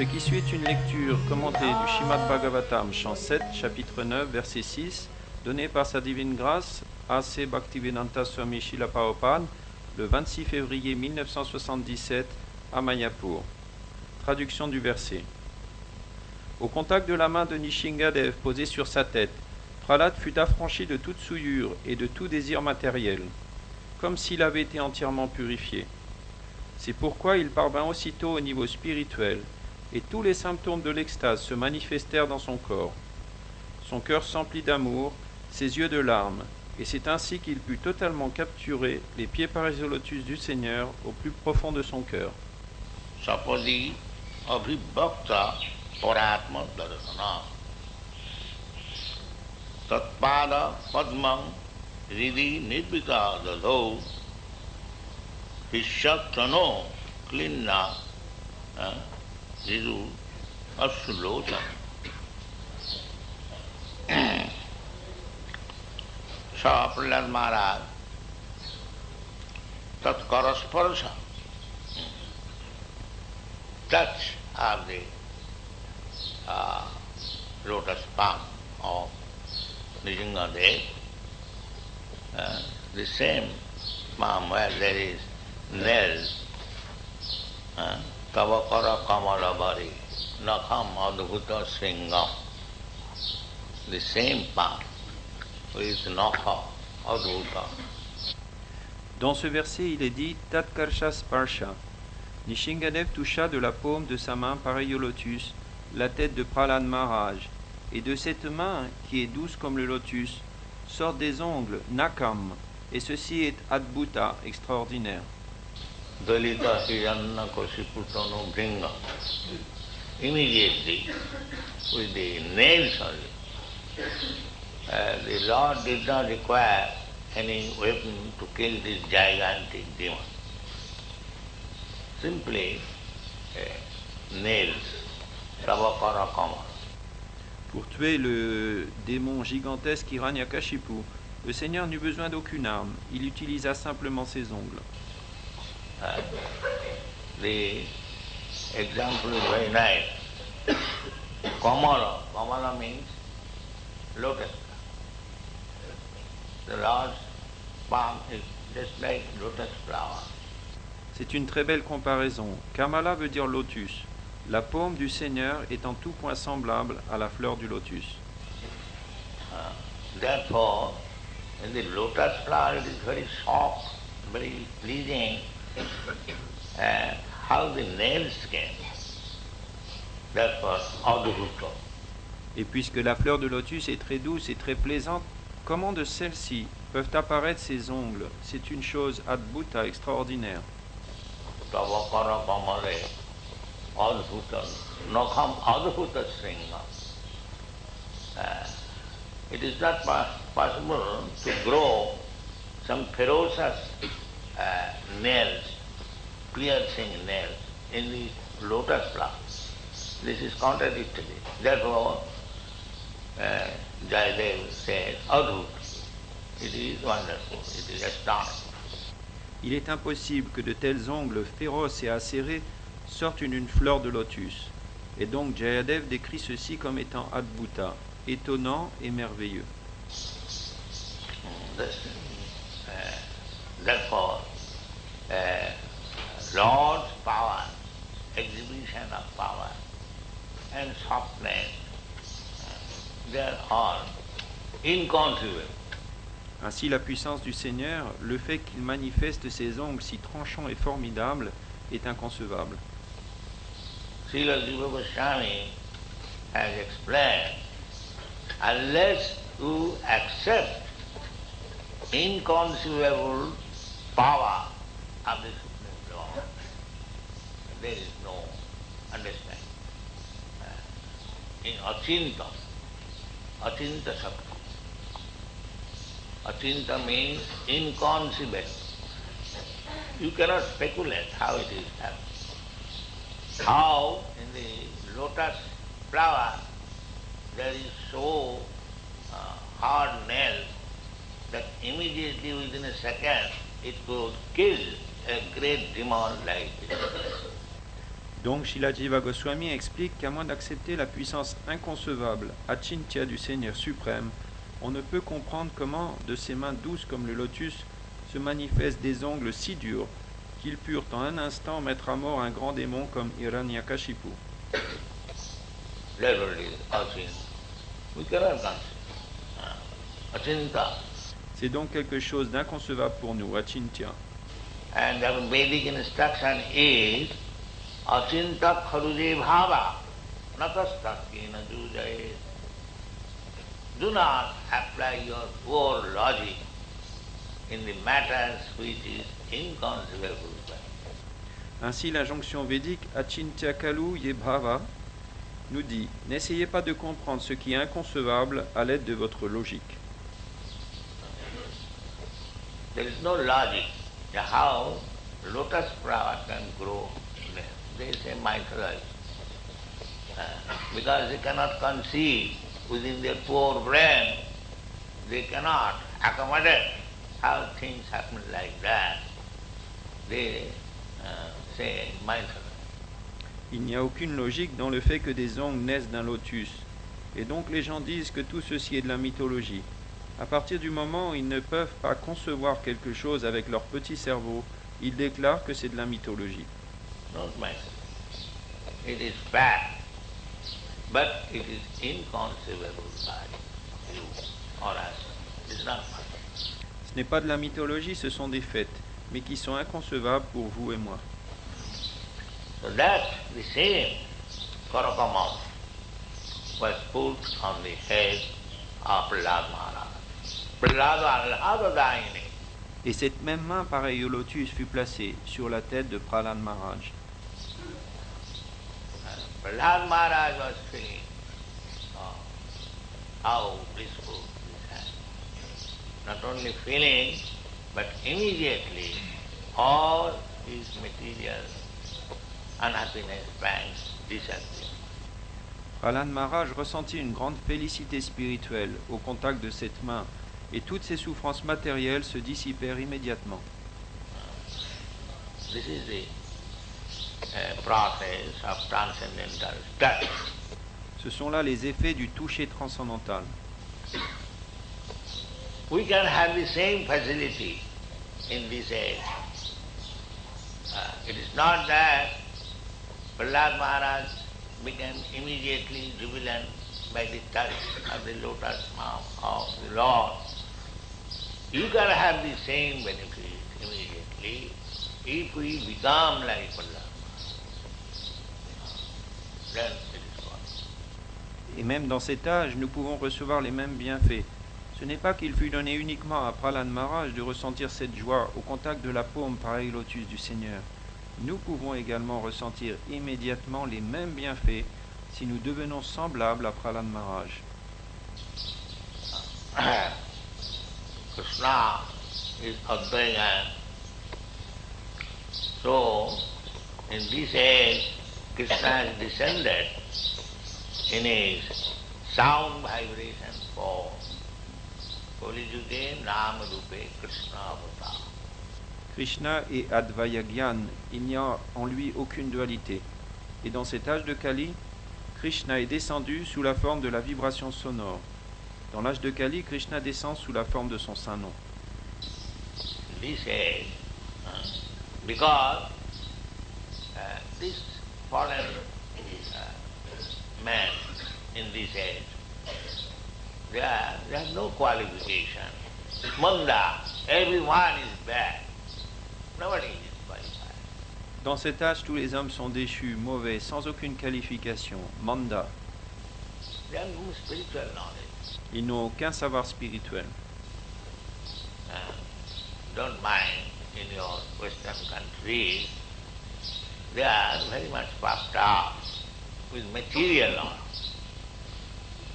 Ce qui suit est une lecture commentée du Srimad Bhagavatam, chant 7, chapitre 9, verset 6, donné par sa divine grâce A.C. Bhaktivedanta Swami Srila Prabhupada le 26 février 1977 à Mayapur. Traduction du verset. Au contact de la main de Nishingadev posée sur sa tête, Prahlad fut affranchi de toute souillure et de tout désir matériel, comme s'il avait été entièrement purifié. C'est pourquoi il parvint aussitôt au niveau spirituel, et tous les symptômes de l'extase se manifestèrent dans son corps. Son cœur s'emplit d'amour, ses yeux de larmes, et c'est ainsi qu'il put totalement capturer les pieds parés au lotus du Seigneur au plus profond de son cœur. Sapadi abhibhakta paratma darsana tatpada padmam ridi nirvika dadho vishatrano klinna ridu asulota. Sa Prahlad Maharaj tat karasparsa touch of the lotus palm of Nishingadev, the same palm where there is nails, Tavakara Kamalabari, Nakham Adhuta Sringam, the same palm with Nakha Adhuta. Dans ce verset, il est dit Tatkarsha Sparsha. Nishingadev toucha de la paume de sa main pareille au lotus la tête de Prahlad Maharaj, et de cette main, qui est douce comme le lotus, sortent des ongles Nakam, et ceci est Adbhuta, extraordinaire. Dalita Hiranna Kosiputano Bringa. Immediately, with the nails only, the Lord did not require any weapon to kill this gigantic demon. Simply nails, Tavakara Kama. Pour tuer le démon gigantesque Hiranyakashipu, le Seigneur n'eut besoin d'aucune arme, il utilisa simplement ses ongles. The example is very nice. Kamala, Kamala means lotus. The Lord's palm is just like lotus flower. C'est une très belle comparaison. Kamala veut dire lotus. La paume du Seigneur est en tout point semblable à la fleur du lotus. Therefore, in the lotus flower it is very soft, very pleasing. How the nails came. Therefore, Adhuta. Et puisque la fleur de lotus est très douce et très plaisante, comment de celles-ci peuvent apparaître ces ongles? C'est une chose adbhuta, extraordinaire. Tavakara Kamale Adhuta Nakham Adhuta Sringa. It is not possible to grow some ferocious nails, piercing nails in the lotus flower. This is contradictory. Therefore, Jayadev says, Adhut. It is wonderful, it is astonishing. Il est impossible que de tels ongles féroces et acérés sortent une fleur de lotus. Et donc Jayadev décrit ceci comme étant adbhuta, étonnant et merveilleux. Therefore, Lord's power, exhibition of power, and softness, they are all inconceivable. Ainsi la puissance du Seigneur, le fait qu'il manifeste ses ongles si tranchants et formidables, est inconcevable. Srila Jiva Goswami has explained, unless you accept inconceivable power of the Supreme Lord, there is no understanding. In Achinta, Achinta Shakti. Achinta means inconceivable. You cannot speculate how it is happening. How in the lotus flower there is so hard nails that immediately within a second it could kill a great demon like this. Donc Srila Jiva Goswami explique qu'à moins d'accepter la puissance inconcevable, Achintya du Seigneur suprême, on ne peut comprendre comment, de ses mains douces comme le lotus, se manifestent des ongles si durs qu'ils purent en un instant mettre à mort un grand démon comme Hiranyakashipu. C'est donc quelque chose d'inconcevable pour nous, Achintya. And the Vedic instruction is Achinta kharuje bhava natastakina jujaye. Do not apply your poor logic in the matters which is inconceivable. Ainsi, l'injonction védique Achintya Kalu Yebhava nous dit « N'essayez pas de comprendre ce qui est inconcevable à l'aide de votre logique. » There is no logic. How lotus flower can grow? They say mythology. Because they cannot conceive within their poor brain, they cannot accommodate how things happen like that. They say mythology. Il n'y a aucune logique dans le fait que des ongles naissent d'un lotus. Et donc les gens disent que tout ceci est de la mythologie. À partir du moment où ils ne peuvent pas concevoir quelque chose avec leur petit cerveau, ils déclarent que c'est de la mythologie. Not mythology. It is fact, but it is inconceivable by you or us. It is not mythology. Ce n'est pas de la mythologie, ce sont des faits, mais qui sont inconcevables pour vous et moi. So that the same Karakamam was put on the head of Prahlad Maharaj. Et cette même main pareille au lotus fut placée sur la tête de Prahlad Maharaj. Prahlad Maharaj was feeling how blissful this hand. Not only feeling, but immediately all his material unhappiness pangs disappeared. Prahlad Maharaj ressentit une grande félicité spirituelle au contact de cette main, et toutes ses souffrances matérielles se dissipèrent immédiatement. This is the process of transcendental touch. Ce sont là les effets du toucher transcendantal. We can have the same facility in this age. It is not that Prahlad Maharaj became immediately jubilant by the touch of the lotus mouth of the Lord. You can have the same benefit immediately if we become like Prahlad Maharaj. Then it is possible. Et même dans cet âge, nous pouvons recevoir les mêmes bienfaits. Ce n'est pas qu'il fut donné uniquement à Prahlad Maharaj de ressentir cette joie au contact de la paume pareille lotus du Seigneur. Nous pouvons également ressentir immédiatement les mêmes bienfaits si nous devenons semblables à Prahlad Maharaj. Krishna is Advaita. So, in this age, Krishna has descended in his sound vibration form. Kali Yuge Nama Rupe Krishna Avatar. Krishna est Advaita, il n'y a en lui aucune dualité. Et dans cet âge de Kali, Krishna est descendu sous la forme de la vibration sonore. Dans l'âge de Kali, Krishna descend sous la forme de son saint nom. This age, because this fallen man in this age, they have no qualification. Manda, everyone is bad. Nobody is qualified. Dans cet âge, tous les hommes sont déchus, mauvais, sans aucune qualification. Manda. They have no spiritual knowledge. Ils n'ont aucun savoir spirituel. Don't mind, in your Western countries, they are very much puffed up with material knowledge,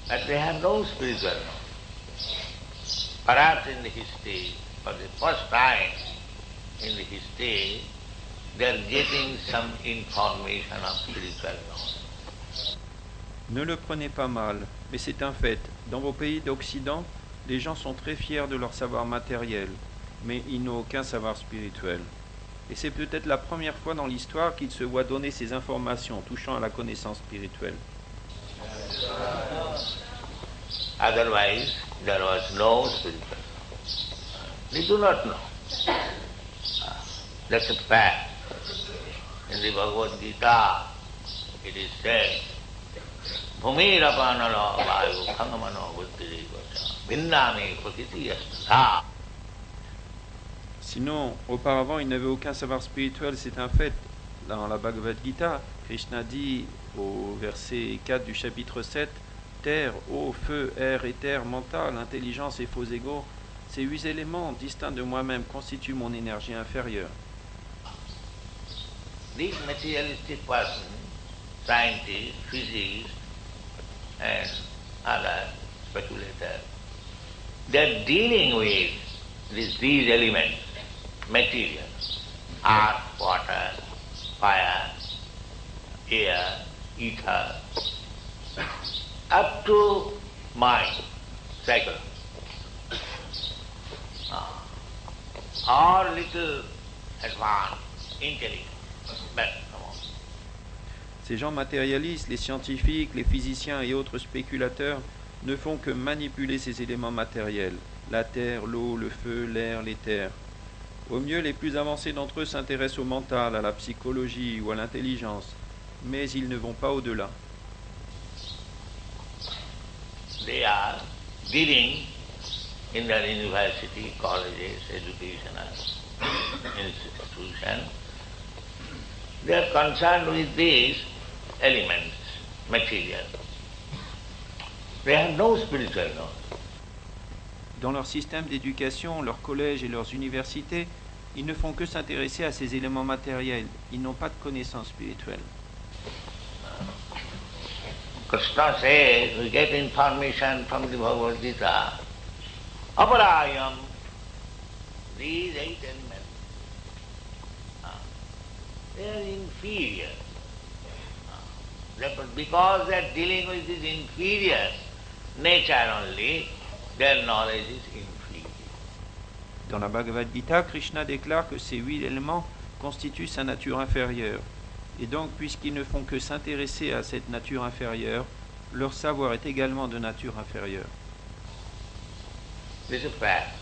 but they have no spiritual knowledge. Perhaps in the history, for the first time in the history, they are getting some information of spiritual knowledge. Ne le prenez pas mal, mais c'est un fait. Dans vos pays d'Occident, les gens sont très fiers de leur savoir matériel, mais ils n'ont aucun savoir spirituel. Et c'est peut-être la première fois dans l'histoire qu'il se voit donner ces informations touchant à la connaissance spirituelle. Otherwise, there was no spiritual. They do not know. That's a fact. In the Bhagavad Gita, it is said, Bhumirapana vayu khangamano buddhirivasa vinnami prakriti yastha. Sinon, auparavant, il n'avait aucun savoir spirituel, c'est un fait. Dans la Bhagavad Gita, Krishna dit au verset 4 du chapitre 7, terre, eau, feu, air, éther, mental, intelligence et faux égaux, ces 8 éléments distincts de moi-même constituent mon énergie inférieure. These materialistic persons, scientists, physicists, and other speculators, they are dealing with these elements, material, earth, water, fire, air, ether, up to mind, cycle, or little advanced intelligence. But, Ces gens matérialistes, les scientifiques, les physiciens et autres spéculateurs ne font que manipuler ces éléments matériels, la terre, l'eau, le feu, l'air, l'éther. Au mieux, les plus avancés d'entre eux s'intéressent au mental, à la psychologie ou à l'intelligence, mais ils ne vont pas au-delà. They are dealing in their university, colleges, educational institutions. They are concerned with these elements, material. They have no spiritual knowledge. Dans leur système d'éducation, leurs collèges et leurs universités, ils ne font que s'intéresser à ces éléments matériels. Ils n'ont pas de connaissances spirituelles. Krishna says, we get information from the Bhagavad Gita, aparayam, these 8 elements, they are inferior. Therefore, because they are dealing with this inferior nature only, their knowledge is inferior. Dans la Bhagavad Gita, Krishna déclare que ces 8 éléments constituent sa nature inférieure. Et donc, puisqu'ils ne font que s'intéresser à cette nature inférieure, leur savoir est également de nature inférieure. This is fact.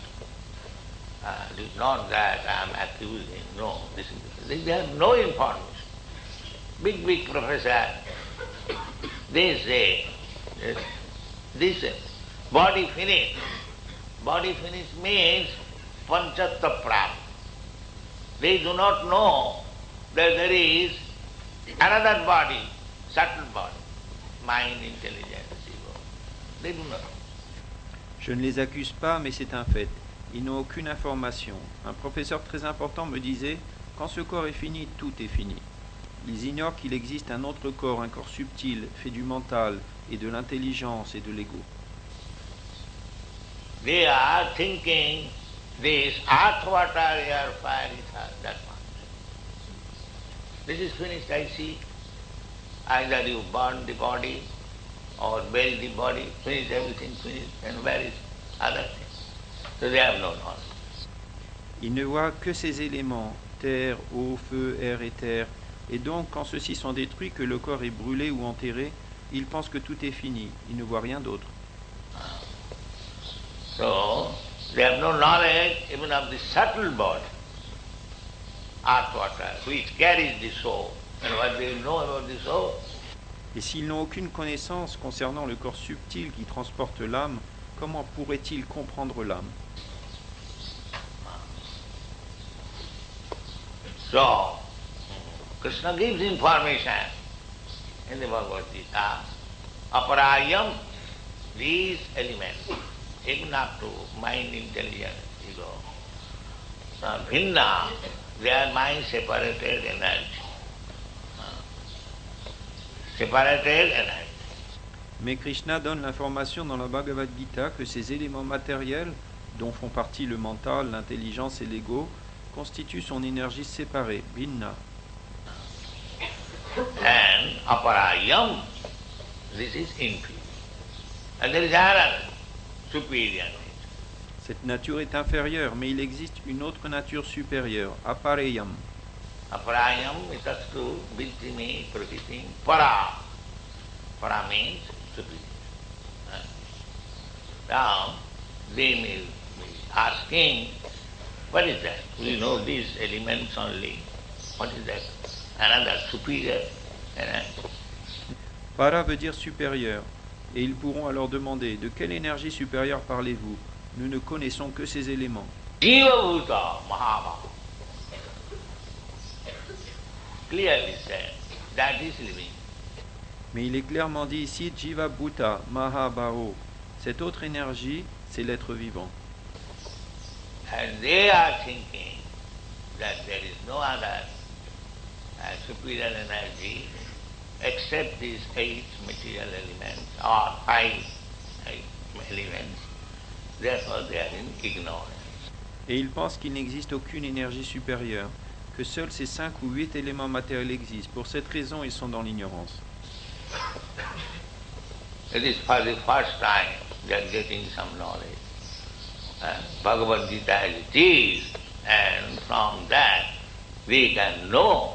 It is not that I am accusing. No, they have no information. Big professor, they say, this body finish. Body finish means panchatta prap. They do not know that there is another body, subtle body, mind, intelligence, ego. They do not know. Je ne les accuse pas, mais c'est un fait. Ils n'ont aucune information. Un professeur très important me disait, quand ce corps est fini, tout est fini. Ils ignorent qu'il existe un autre corps, un corps subtil, fait du mental et de l'intelligence et de l'ego. They are thinking this earth, water, air, fire, ether, that much. This is finished, I see. Either you burn the body or bury the body, finish everything, finished, and where is other things? So they have no knowledge. Ils ne voient que ces éléments, terre, eau, feu, air et terre. Et donc, quand ceux-ci sont détruits, que le corps est brûlé ou enterré, ils pensent que tout est fini. Ils ne voient rien d'autre. So, they have no knowledge even of the subtle body, earth, water, which carries the soul. And what they know about the soul? Et s'ils n'ont aucune connaissance concernant le corps subtil qui transporte l'âme, comment pourraient-ils comprendre l'âme? So, Krishna gives information in the Bhagavad Gita, aparayam, these elements, even up to mind, intelligence, ego, bhinna, they are mind-separated energy. Separated energy. Mais Krishna donne l'information dans la Bhagavad Gita que ces éléments matériels, dont font partie le mental, l'intelligence et l'ego, constituent son énergie séparée, bhinna. And aparayam, this is inferior. And there is another superior nature. Cette nature est inférieure, mais il existe une autre nature supérieure, aparayam. Aparayam itastu vidhime prakritim para. Para means superior. Now they may be asking, what is that? We know these elements only. What is that? Another superior. Para veut dire supérieur, et ils pourront alors demander de quelle énergie supérieure parlez-vous? Nous ne connaissons que ces éléments. Jiva Bhuta Mahabhava. Clearly said, that is living. Mais il est clairement dit ici Jiva Bhuta Mahabhavo. Cette autre énergie, c'est l'être vivant. And they are thinking that there is no other superior energy except these 8 material elements or 5 elements. Therefore they are in ignorance. Et ils pensent qu'il n'existe aucune énergie supérieure, que seuls ces 5 ou 8 éléments matériels existent. Pour cette raison, ils sont dans l'ignorance. It is for the first time they are getting some knowledge. Bhagavad Gita as it is, and from that we can know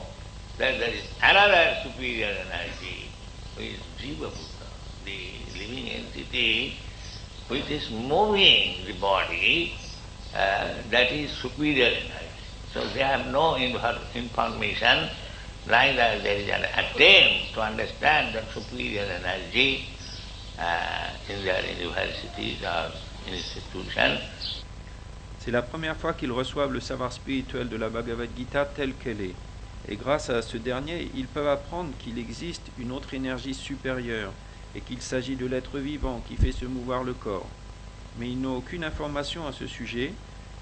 that there is another superior energy, which is Jiva Bhuta, the living entity which is moving the body, that is superior energy. So they have no information, neither there is an attempt to understand the superior energy in their universities or institutions. C'est la première fois qu'ils reçoivent le savoir spirituel de la Bhagavad Gita tel qu'elle est. Et grâce à ce dernier, ils peuvent apprendre qu'il existe une autre énergie supérieure et qu'il s'agit de l'être vivant qui fait se mouvoir le corps. Mais ils n'ont aucune information à ce sujet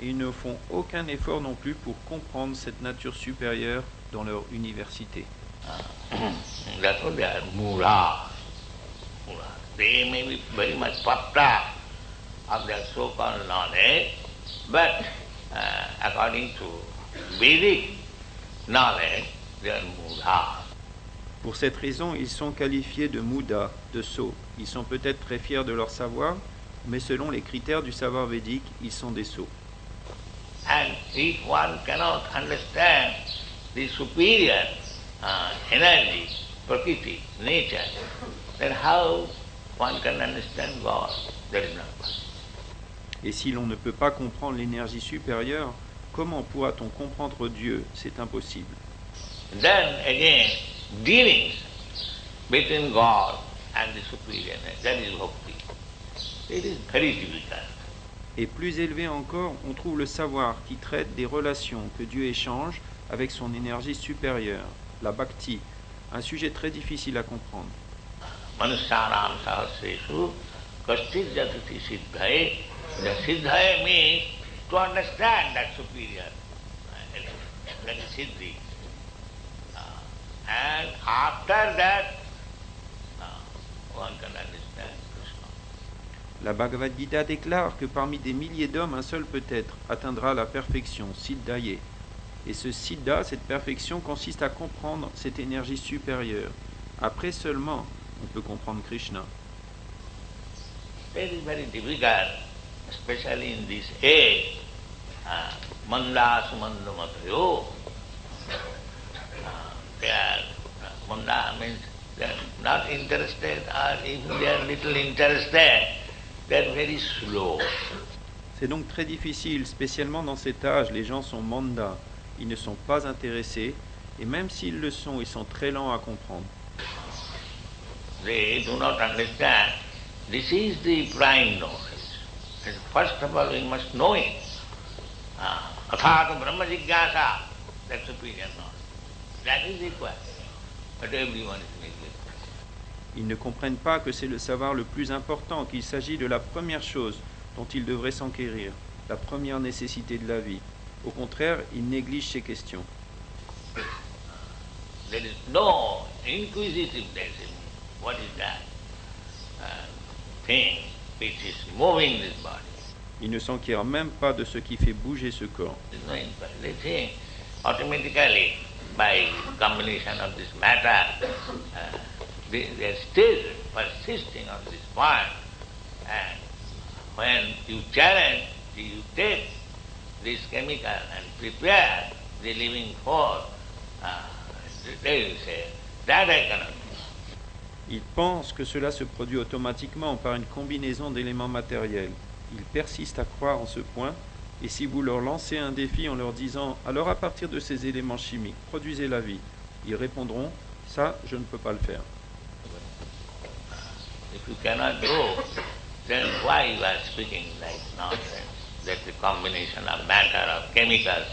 et ils ne font aucun effort non plus pour comprendre cette nature supérieure dans leur université. That's what they are mura. They may be very much puffed up of their so-called knowledge, but according to Vedic knowledge, they are mura. Pour cette raison, ils sont qualifiés de Muda, de sots. Ils sont peut-être très fiers de leur savoir, mais selon les critères du savoir védique, ils sont des sots. And if one cannot understand the superior energy, Prakriti, nature, then how one can understand God? That is not possible. Et si l'on ne peut pas comprendre l'énergie supérieure, comment pourra-t-on comprendre Dieu? C'est impossible. Then again, dealings between God and the superior energy, that is bhakti. It is very difficult. Et plus élevé encore, on trouve le savoir qui traite des relations que Dieu échange avec son énergie supérieure, la bhakti, un sujet très difficile à comprendre. Manusyanam sahasreshu kaschit jatati siddhaye. The siddhaye means to understand that superior element, that is siddhi. And after that, one can understand Krishna. La Bhagavad Gita déclare que parmi des milliers d'hommes, un seul peut-être atteindra la perfection, siddhaye. Et ce siddha, cette perfection, consiste à comprendre cette énergie supérieure. Après seulement, on peut comprendre Krishna. It is very difficult, especially in this age. Manda sumanda matayo. They are, manda means they are not interested, or if they are little interested, they are very slow. C'est donc très difficile, spécialement dans cet âge, les gens sont manda, ils ne sont pas intéressés, et même s'ils le sont, ils sont très lents à comprendre. They do not understand. This is the prime knowledge. And first of all, we must know it. Athāta brahma jigyāsa, that's superior knowledge. That is required. But everyone is neglected. Ils ne comprennent pas que c'est le savoir le plus important, qu'il s'agit de la première chose dont ils devraient s'enquérir, la première nécessité de la vie. Au contraire, ils négligent ces questions. There is no inquisitiveness in what is that thing which is moving this body. Ils ne s'enquièrent même pas de ce qui fait bouger ce corps. There is no inquiry. They think automatically by combination of this matter, they are still persisting on this point. And when you challenge, you take this chemical and prepare the living force, They will say, that I cannot do. Ils pensent que cela se produit automatiquement par une combinaison d'éléments matériels. Ils persistent à croire en ce point, et si vous leur lancez un défi en leur disant « Alors à partir de ces éléments chimiques, produisez la vie », ils répondront « Ça, je ne peux pas le faire ». If you cannot do, then why you are speaking like nonsense? That the combination of matter, of chemicals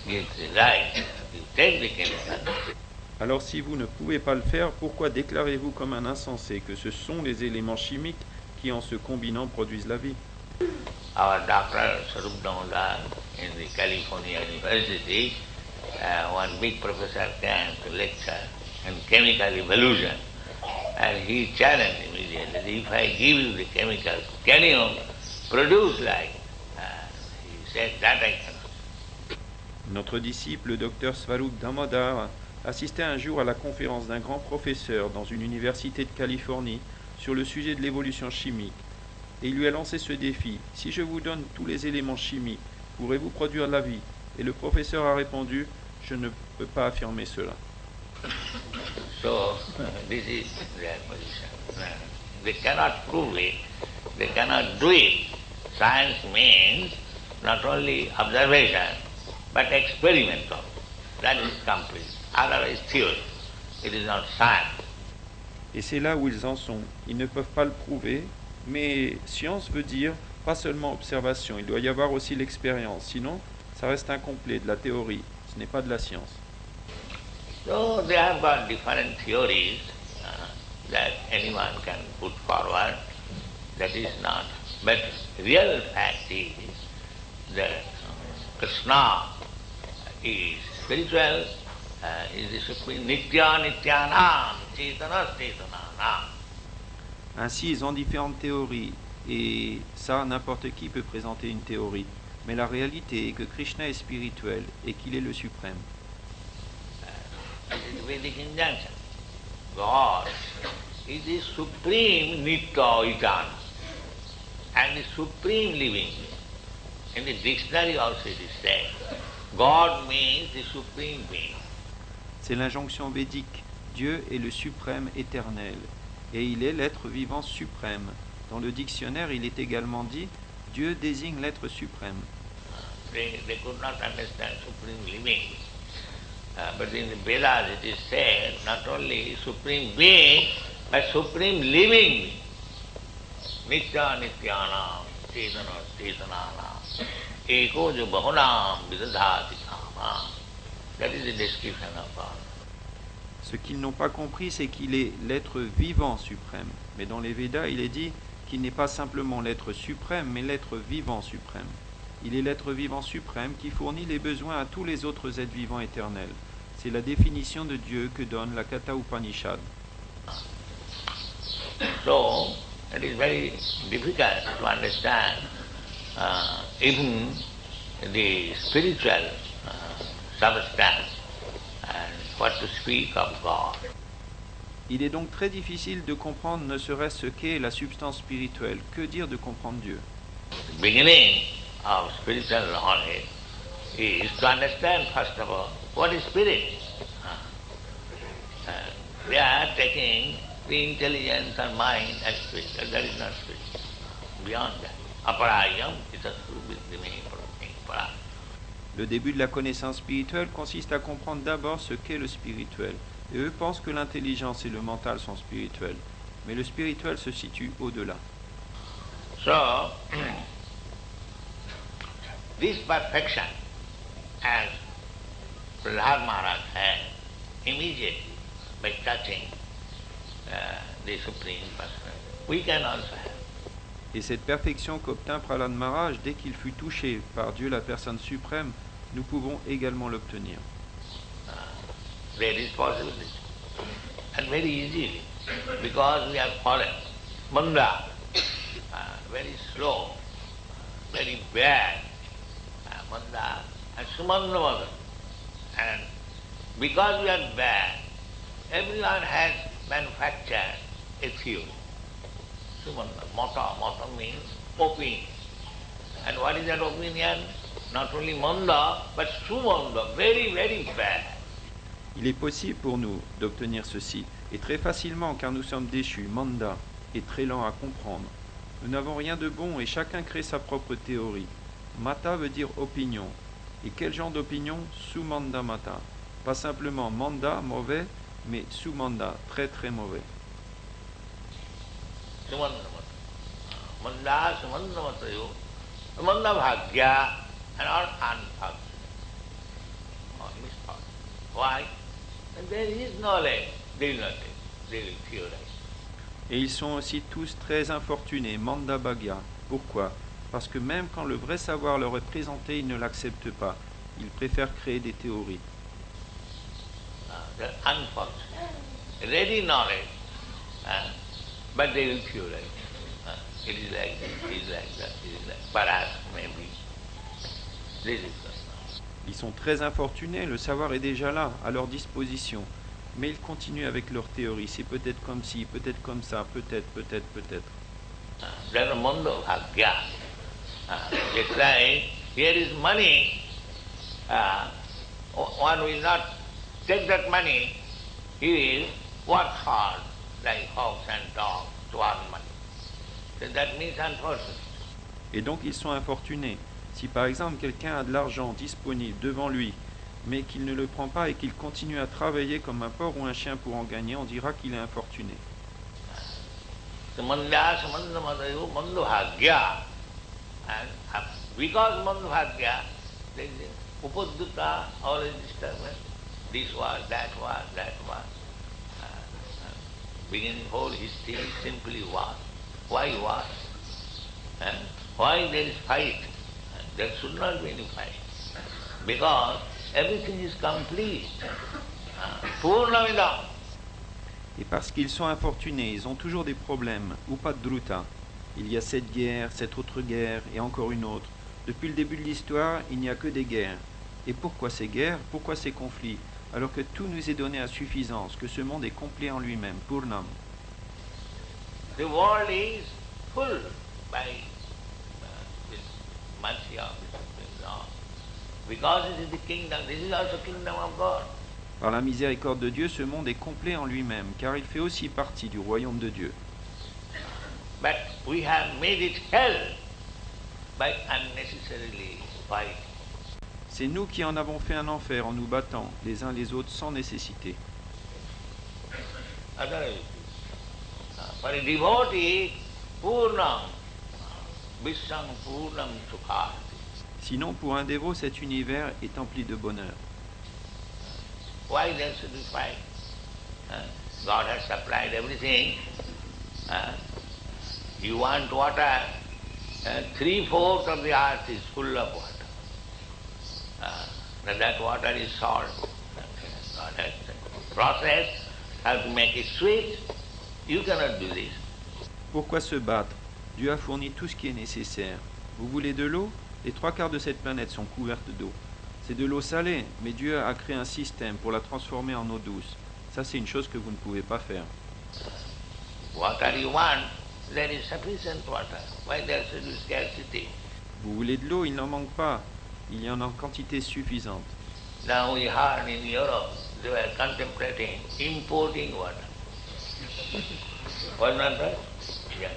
gives the right. You take the chemicals. Alors si vous ne pouvez pas le faire, pourquoi déclarez-vous comme un insensé que ce sont les éléments chimiques qui, en se combinant, produisent la vie? Our Dr. Sarup Damodar in the California University, one big professor came to lecture on chemical evolution, and he challenged immediately, if I give you the chemicals, can you produce life? He said, that I cannot. Notre disciple, le docteur Swarup Damodar, assistait un jour à la conférence d'un grand professeur dans une université de Californie sur le sujet de l'évolution chimique. Et il lui a lancé ce défi. « Si je vous donne tous les éléments chimiques, pourrez-vous produire la vie ?» Et le professeur a répondu « Je ne peux pas affirmer cela. » So, this is their position. They cannot prove it, they cannot do it. Science means not only observation, but experimental. That is complete. Otherwise theory. It is not science. Et c'est là où ils en sont. Ils ne peuvent pas le prouver, mais science veut dire pas seulement observation, il doit y avoir aussi l'expérience. Sinon, ça reste incomplet, de la théorie. Ce n'est pas de la science. So they have got different theories that anyone can put forward. That is not. But real fact is that Krishna is spiritual, is the supreme Nitya Nityanam, Chetana Chetananam. Ainsi, ils ont différentes théories, et ça, n'importe qui peut présenter une théorie. Mais la réalité est que Krishna est spirituel et qu'il est le suprême. This is Vedic injunction. God is the supreme Nitya Eternal and the supreme living. In the dictionary also it is said, God means the supreme being. C'est l'injonction védique. Dieu est le suprême éternel, et il est l'être vivant suprême. Dans le dictionnaire, il est également dit Dieu désigne l'être suprême. They could not understand supreme living. But in the Vedas it is said not only supreme being, but supreme living being. Nitya Nityanam, Chetana Chetananam, Eko jo bahunam vidadhati kama. That is the description of God. Ce qu'ils n'ont pas compris, c'est qu'il est l'être vivant suprême. Mais dans les Védas, il est dit qu'il n'est pas simplement l'être suprême, mais l'être vivant suprême. Il est l'être vivant suprême qui fournit les besoins à tous les autres êtres vivants éternels. C'est la définition de Dieu que donne la Katha Upanishad. So, it is very difficult to understand even the spiritual substance and what to speak of God. Il est donc très difficile de comprendre ne serait-ce ce qu'est la substance spirituelle. Que dire de comprendre Dieu? The beginning of spiritual knowledge is to understand first of all what is spirit. They are taking the intelligence and mind as spirit. That is not spirit. Beyond that. Aparayam itasru viddhime para. Le début de la connaissance spirituelle consiste à comprendre d'abord ce qu'est le spirituel. Et eux pensent que l'intelligence et le mental sont spirituels. Mais le spirituel se situe au-delà. So, this perfection, as Prahlad Maharaj had, immediately by touching the Supreme Personality, we can also have. Et cette perfection qu'obtint Prahlad Maharaj dès qu'il fut touché par Dieu la personne suprême, nous pouvons également l'obtenir. There is possibility, and very easily, because we have fallen. Manda, very slow, very bad, Manda, and Sumandamada. And because we are bad, everyone has manufactured a theory. Sumanda, mata means opinion. And what is that opinion? Not only Manda, but Sumanda, very, very bad. Il est possible pour nous d'obtenir ceci, et très facilement car nous sommes déchus, manda, et très lents à comprendre. Nous n'avons rien de bon et chacun crée sa propre théorie. Mata veut dire opinion. Et quel genre d'opinion? Sumanda mata. Pas simplement manda, mauvais, mais sumanda, très très mauvais. Manda, sumanda matayo, manda bhagya, and all unthought, or misthought. Why? And there is knowledge, there is nothing, they will theorize. Et ils sont aussi tous très infortunés, manda bhagya. Pourquoi? Parce que même quand le vrai savoir leur est présenté, ils ne l'acceptent pas. Ils préfèrent créer des théories. They're unfortunate. Ready knowledge, but they will theorize. It is like this, it is like that, it is like perhaps, maybe. This is the. Ils sont très infortunés, le savoir est déjà là, à leur disposition. Mais ils continuent avec leur théorie. C'est peut-être comme ci, peut-être comme ça, peut-être, peut-être, peut-être. There's a mundo bhagya. It's like, here is money, one will not take that money, he will work hard like hogs and dogs to earn money. So that means unfortunate. Et donc ils sont infortunés. Si par exemple quelqu'un a de l'argent disponible devant lui, mais qu'il ne le prend pas et qu'il continue à travailler comme un porc ou un chien pour en gagner, on dira qu'il est infortuné. Samandya, samandamadayo, mandabhagya. And because mandabhagya, there is upadduta, always disturbance. This was, that was, that was. Beginning whole history simply was. Why was? Why there is fight? There should not be any fight. Because everything is complete. Purnamidam. Et parce qu'ils sont infortunés, ils ont toujours des problèmes, upadruta. Il y a cette guerre, cette autre guerre, et encore une autre. Depuis le début de l'histoire, il n'y a que des guerres. Et pourquoi ces guerres? Pourquoi ces conflits? Alors que tout nous est donné à suffisance, que ce monde est complet en lui-même, Purnam. The world is full by this mercy of this Lord. Because it is the kingdom, this is also kingdom of God. Par la miséricorde de Dieu, ce monde est complet en lui-même, car il fait aussi partie du royaume de Dieu. But we have made it hell by unnecessarily fighting. C'est nous qui en avons fait un enfer en nous battant les uns les autres sans nécessité. For a devotee, Purnam, Visham Purnam Sukha. Sinon, pour un dévot, cet univers est empli de bonheur. Why there should be fight? God has supplied everything. You want water, 3/4 of the earth is full of water. That water is salt. God has processed how to make it sweet. You cannot do this. Pourquoi se battre? Dieu a fourni tout ce qui est nécessaire. Vous voulez de l'eau? Les 3/4 de cette planète sont couvertes d'eau. C'est de l'eau salée, mais Dieu a créé un système pour la transformer en eau douce. Ça, c'est une chose que vous ne pouvez pas faire. Water you want, there is sufficient water. Why there should be scarcity? Vous voulez de l'eau? Il n'en manque pas. Il y en a en quantité suffisante. Now we heard in Europe, they were contemplating importing water. Was not that? Yes.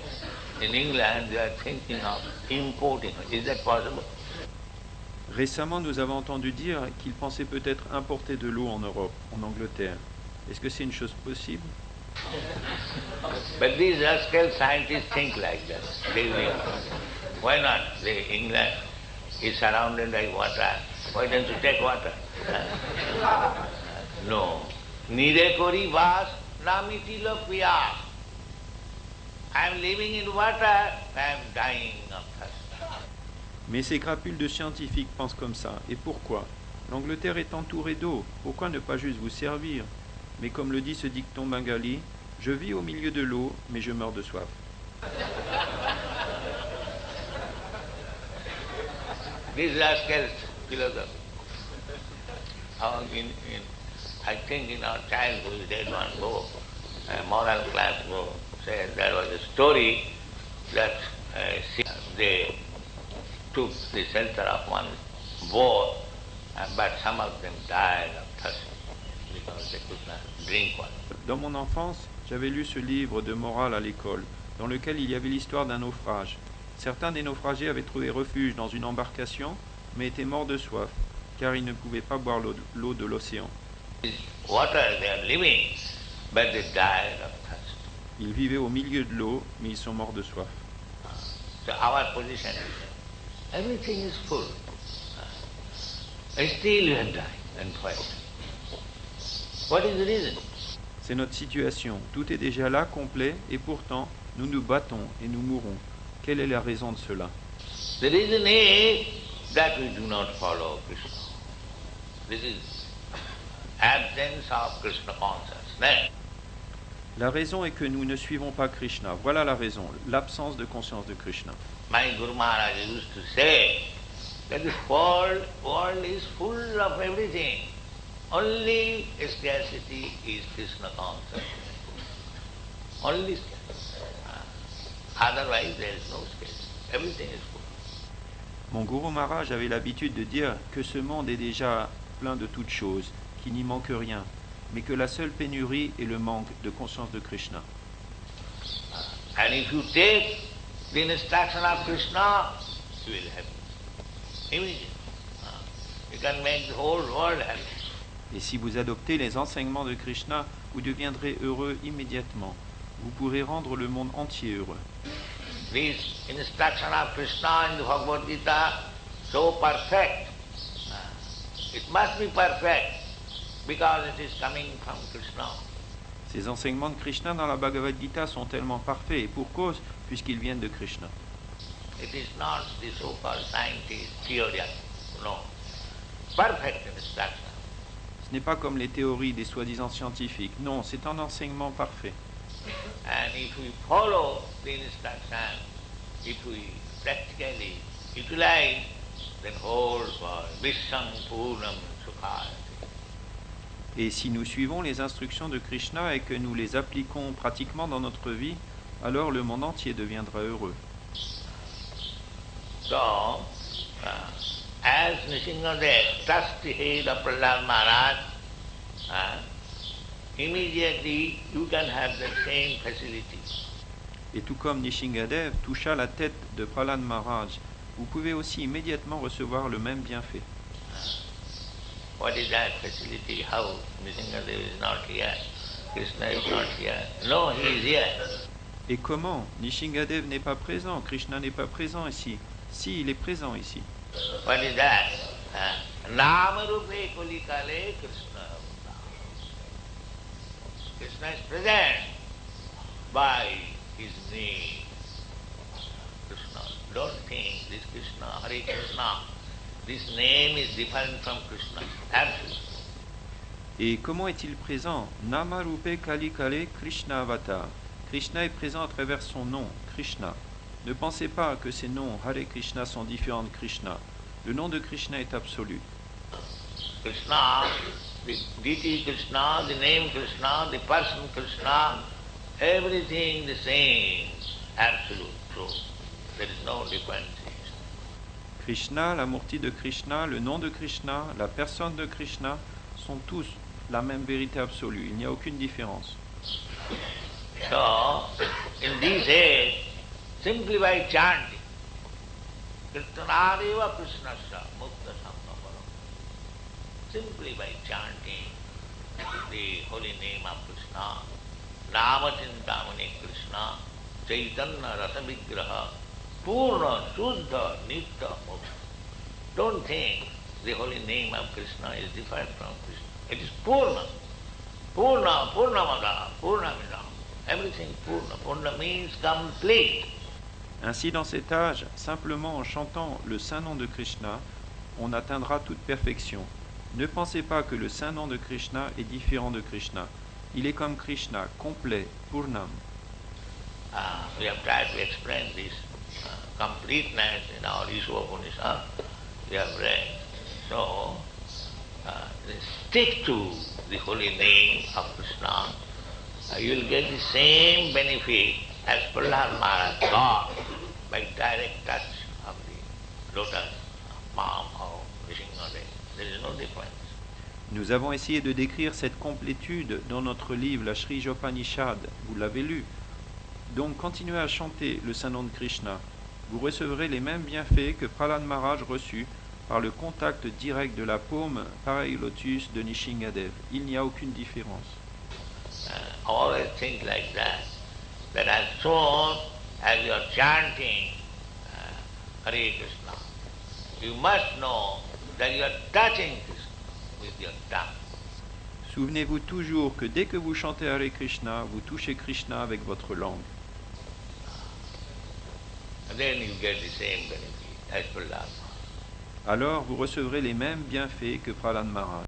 In England, they are thinking of importing. Is that possible? Récemment, nous avons entendu dire qu'ils pensaient peut-être importer de l'eau en Europe, en Angleterre. Est-ce que c'est une chose possible? But these rascal scientists think like that. They will. Why not? England is surrounded by water. Why don't you take water? No. Nire kori vas namitilo piyas. I am living in water, I am dying of thirst. Mais ces crapules de scientifiques pensent comme ça. Et pourquoi? L'Angleterre est entourée d'eau. Pourquoi ne pas juste vous servir? Mais comme le dit ce dicton bengali, je vis au milieu de l'eau, mais je meurs de soif. This rascal philosophy. I think in our childhood, there was one book, a moral class book, said there was a story that they took the shelter of one boat, but some of them died of thirst. because they could not drink water. Dans mon enfance, j'avais lu ce livre de morale à l'école, dans lequel il y avait l'histoire d'un naufrage. Certains des naufragés avaient trouvé refuge dans une embarcation, mais étaient morts de soif, car ils ne pouvaient pas boire l'eau de l'océan. Water they are living, but they died of thirst. Ils vivaient au milieu de l'eau, mais ils sont morts de soif. So our position is everything is full. And still you have died and quite. What is the reason? C'est notre situation. Tout est déjà là, complet, et pourtant, nous nous battons et nous mourons. Quelle est la raison de cela? The reason is that we do not follow Krishna. This is absence of Krishna consciousness. La raison est que nous ne suivons pas Krishna. Voilà la raison, l'absence de conscience de Krishna. My Guru Maharaj used to say that this world is full of everything. Only scarcity is Krishna consciousness. Only scarcity. Otherwise there is no scarcity. Everything is full. Mon Guru Maharaj avait l'habitude de dire que ce monde est déjà plein de toutes choses, qu'il n'y manque rien, mais que la seule pénurie est le manque de conscience de Krishna. And if you take the instruction of Krishna, you will have immediately. You can make the whole world happy. Et si vous adoptez les enseignements de Krishna, vous deviendrez heureux immédiatement. Vous pourrez rendre le monde entier heureux. This instruction of Krishna in the Bhagavad Gita, so perfect. It must be perfect because it is coming from Krishna. Ces enseignements de Krishna dans la Bhagavad Gita sont tellement parfaits, et pour cause, puisqu'ils viennent de Krishna. It is not the so-called scientist theory. No. Perfect instruction. Ce n'est pas comme les théories des soi-disant scientifiques. Non, c'est un enseignement parfait. And if we follow the instruction, if we practically utilize, then whole world, Visham Purnam Sukhayati. Et si nous suivons les instructions de Krishna et que nous les appliquons pratiquement dans notre vie, alors le monde entier deviendra heureux. So, as Nrsimhadev touched the head of Prahlad Maharaj, immediately you can have the same facility. Et tout comme Nishingadev toucha la tête de Prahlad Maharaj, vous pouvez aussi immédiatement recevoir le même bienfait. What is that facility? How Nrsimhadev is not here? Krishna is not here. No, he is here. Et comment? Nishingadev n'est pas présent, Krishna n'est pas présent ici. Si, il est présent ici. What is that? Namarupe Kulikale Krishna. Krishna is present by his name. Krishna. Don't think this Krishna, Hare Krishna. This name is different from Krishna. Absolutely. Et comment est-il présent? Namarupe Kalikale Krishna Avatar. Krishna est présent à travers son nom, Krishna. Ne pensez pas que ces noms Hare Krishna sont différents de Krishna. Le nom de Krishna est absolu. Krishna, the deity Krishna, the name Krishna, the person Krishna, everything the same, absolute truth. There is no difference. Krishna, la murti de Krishna, le nom de Krishna, la personne de Krishna sont tous la même vérité absolue. Il n'y a aucune différence. So, in this age, simply by chanting, Kirtanadeva Krishnasya Mukta Samgaparam, simply by chanting the holy name of Krishna, Ramachintamani Krishna, Chaitanya Rasa Vigraha, Purna, Shuddha, Nitya, Mukta. Don't think the holy name of Krishna is different from Krishna. It is Purna. Purna, Purnamada, Purnamidam. Everything Purna. Purna means complete. Ainsi, dans cet âge, simplement en chantant le saint nom de Krishna, on atteindra toute perfection. Ne pensez pas que le saint nom de Krishna est différent de Krishna. Il est comme Krishna, complet, Purnam. We have tried to explain this completeness in our Ishopanishad. We have read. So, stick to the holy name of Krishna. You will get the same benefit as Prahlad Maharaj got by direct touch of the lotus palm of Nrsimhadev. There is no difference. Nous avons essayé de décrire cette complétude dans notre livre, la Sri Upanishad. Vous l'avez lu. Donc continuez à chanter le Saint-Nom de Krishna. Vous recevrez les mêmes bienfaits que Prahlad Maharaj reçut par le contact direct de la paume pareil lotus de Nishingadev. Il n'y a aucune différence. Always think like that. That as soon as you are chanting Hare Krishna, you must know that you are touching Krishna with your tongue. Souvenez-vous toujours que dès que vous chantez Hare Krishna, vous touchez Krishna avec votre langue. And then you get the same benefit as Prahlad. Alors vous recevrez les mêmes bienfaits que Prahlad Maharaj.